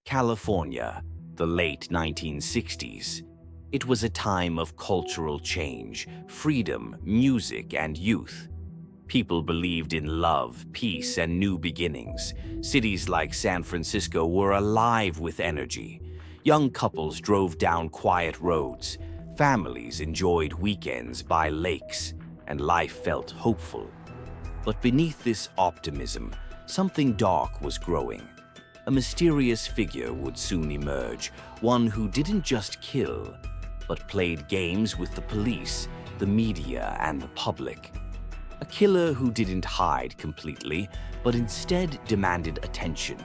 California, the late 1960s. It was a time of cultural change, freedom, music, and youth. People believed in love, peace, and new beginnings. Cities like San Francisco were alive with energy. Young couples drove down quiet roads. Families enjoyed weekends by lakes, and life felt hopeful. But beneath this optimism, something dark was growing. A mysterious figure would soon emerge, one who didn't just kill, but played games with the police, the media, and the public. A killer who didn't hide completely, but instead demanded attention.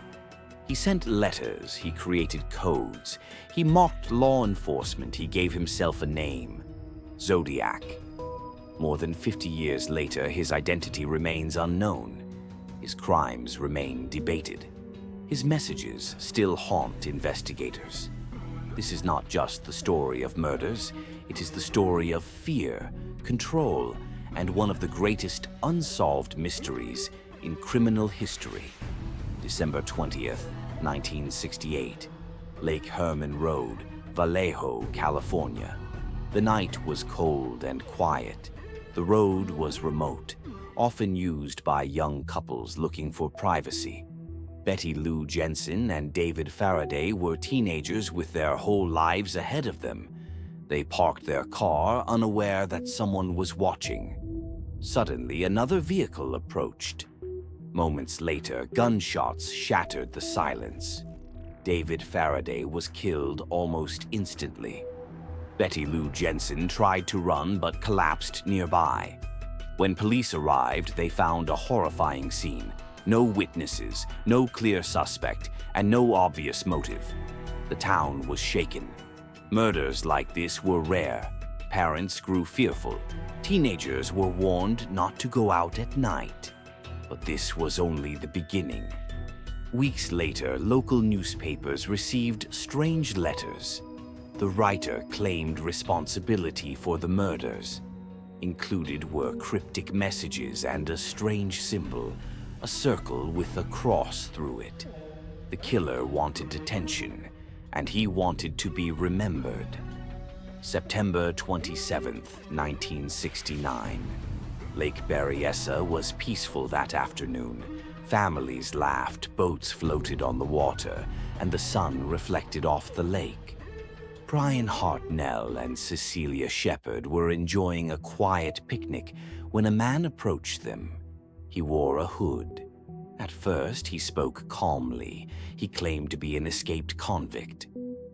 He sent letters, he created codes, he mocked law enforcement, he gave himself a name: Zodiac. More than 50 years later, his identity remains unknown. His crimes remain debated. His messages still haunt investigators. This is not just the story of murders, it is the story of fear, control, and one of the greatest unsolved mysteries in criminal history. December 20th, 1968, Lake Herman Road, Vallejo, California. The night was cold and quiet. The road was remote, often used by young couples looking for privacy. Betty Lou Jensen and David Faraday were teenagers with their whole lives ahead of them. They parked their car, unaware that someone was watching. Suddenly, another vehicle approached. Moments later, gunshots shattered the silence. David Faraday was killed almost instantly. Betty Lou Jensen tried to run but collapsed nearby. When police arrived, they found a horrifying scene. No witnesses, no clear suspect, and no obvious motive. The town was shaken. Murders like this were rare. Parents grew fearful. Teenagers were warned not to go out at night. But this was only the beginning. Weeks later, local newspapers received strange letters. The writer claimed responsibility for the murders. Included were cryptic messages and a strange symbol, a circle with a cross through it. The killer wanted attention, and he wanted to be remembered. September 27th, 1969. Lake Berryessa was peaceful that afternoon. Families laughed, boats floated on the water, and the sun reflected off the lake. Brian Hartnell and Cecilia Shepard were enjoying a quiet picnic when a man approached them. He wore a hood. At first, he spoke calmly. He claimed to be an escaped convict.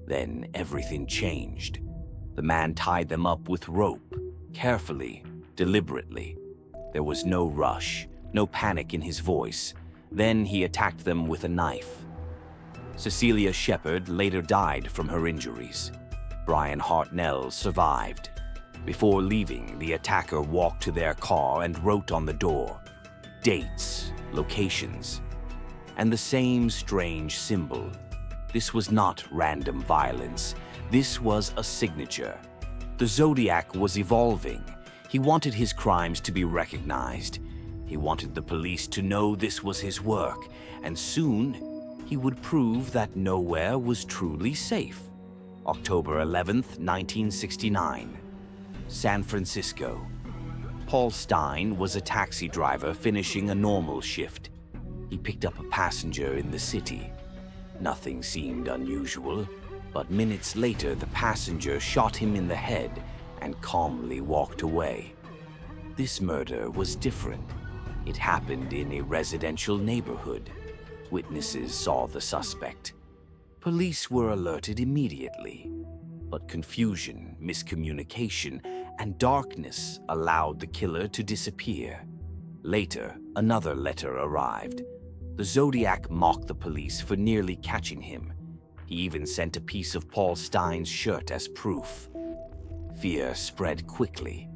Then everything changed. The man tied them up with rope, carefully, deliberately. There was no rush, no panic in his voice. Then he attacked them with a knife. Cecilia Shepard later died from her injuries. Brian Hartnell survived. Before leaving, the attacker walked to their car and wrote on the door dates, locations, and the same strange symbol. This was not random violence. This was a signature. The Zodiac was evolving. He wanted his crimes to be recognized. He wanted the police to know this was his work, and soon he would prove that nowhere was truly safe. October 11th, 1969. San Francisco. Paul Stine was a taxi driver finishing a normal shift. He picked up a passenger in the city. Nothing seemed unusual, but minutes later the passenger shot him in the head and calmly walked away. This murder was different. It happened in a residential neighborhood. Witnesses saw the suspect. Police were alerted immediately, but confusion, miscommunication, and darkness allowed the killer to disappear. Later, another letter arrived. The Zodiac mocked the police for nearly catching him. He even sent a piece of Paul Stine's shirt as proof. Fear spread quickly.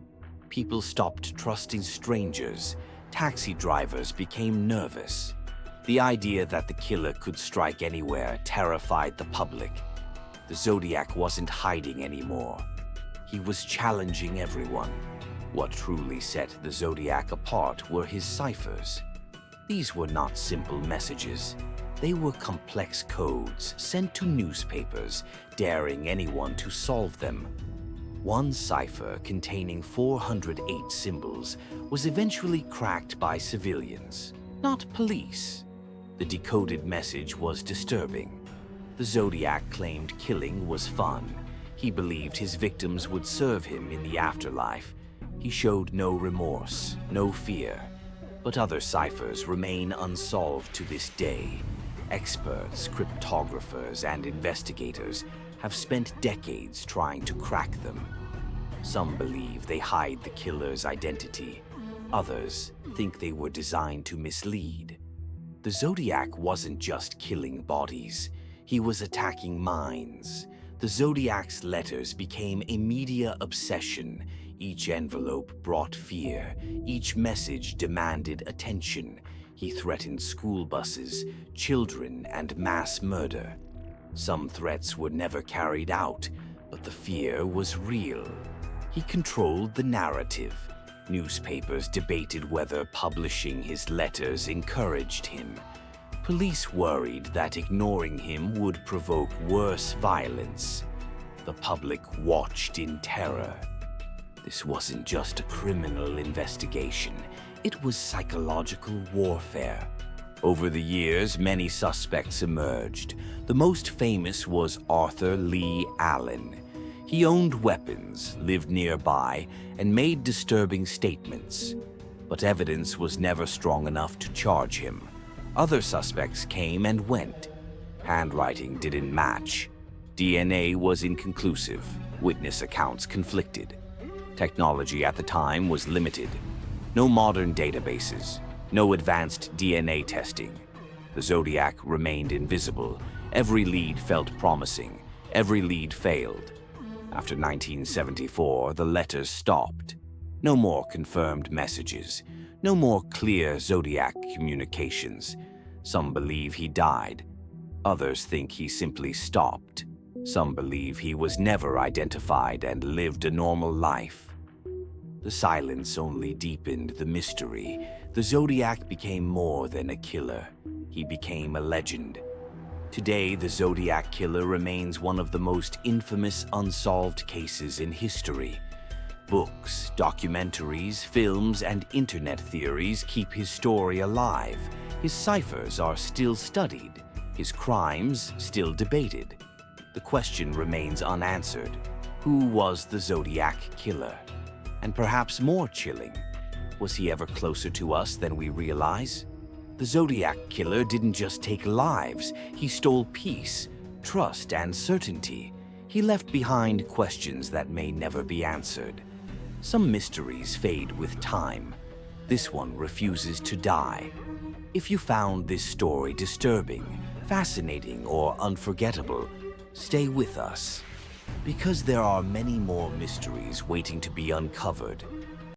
People stopped trusting strangers. Taxi drivers became nervous. The idea that the killer could strike anywhere terrified the public. The Zodiac wasn't hiding anymore. He was challenging everyone. What truly set the Zodiac apart were his ciphers. These were not simple messages. They were complex codes sent to newspapers, daring anyone to solve them. One cipher containing 408 symbols was eventually cracked by civilians, not police. The decoded message was disturbing. The Zodiac claimed killing was fun. He believed his victims would serve him in the afterlife. He showed no remorse, no fear. But other ciphers remain unsolved to this day. Experts, cryptographers, and investigators have spent decades trying to crack them. Some believe they hide the killer's identity. Others think they were designed to mislead. The Zodiac wasn't just killing bodies. He was attacking minds. The Zodiac's letters became a media obsession. Each envelope brought fear. Each message demanded attention. He threatened school buses, children, and mass murder. Some threats were never carried out, but the fear was real. He controlled the narrative. Newspapers debated whether publishing his letters encouraged him. Police worried that ignoring him would provoke worse violence. The public watched in terror. This wasn't just a criminal investigation. It was psychological warfare. Over the years, many suspects emerged. The most famous was Arthur Lee Allen. He owned weapons, lived nearby, and made disturbing statements. But evidence was never strong enough to charge him. Other suspects came and went. Handwriting didn't match. DNA was inconclusive. Witness accounts conflicted. Technology at the time was limited. No modern databases, no advanced DNA testing. The Zodiac remained invisible. Every lead felt promising. Every lead failed. After 1974, the letters stopped. No more confirmed messages. No more clear Zodiac communications. Some believe he died. Others think he simply stopped. Some believe he was never identified and lived a normal life. The silence only deepened the mystery. The Zodiac became more than a killer. He became a legend. Today, the Zodiac Killer remains one of the most infamous unsolved cases in history. Books, documentaries, films, and internet theories keep his story alive. His ciphers are still studied. His crimes still debated. The question remains unanswered. Who was the Zodiac Killer? And perhaps more chilling, was he ever closer to us than we realize? The Zodiac Killer didn't just take lives, he stole peace, trust, and certainty. He left behind questions that may never be answered. Some mysteries fade with time. This one refuses to die. If you found this story disturbing, fascinating, or unforgettable, stay with us. Because there are many more mysteries waiting to be uncovered.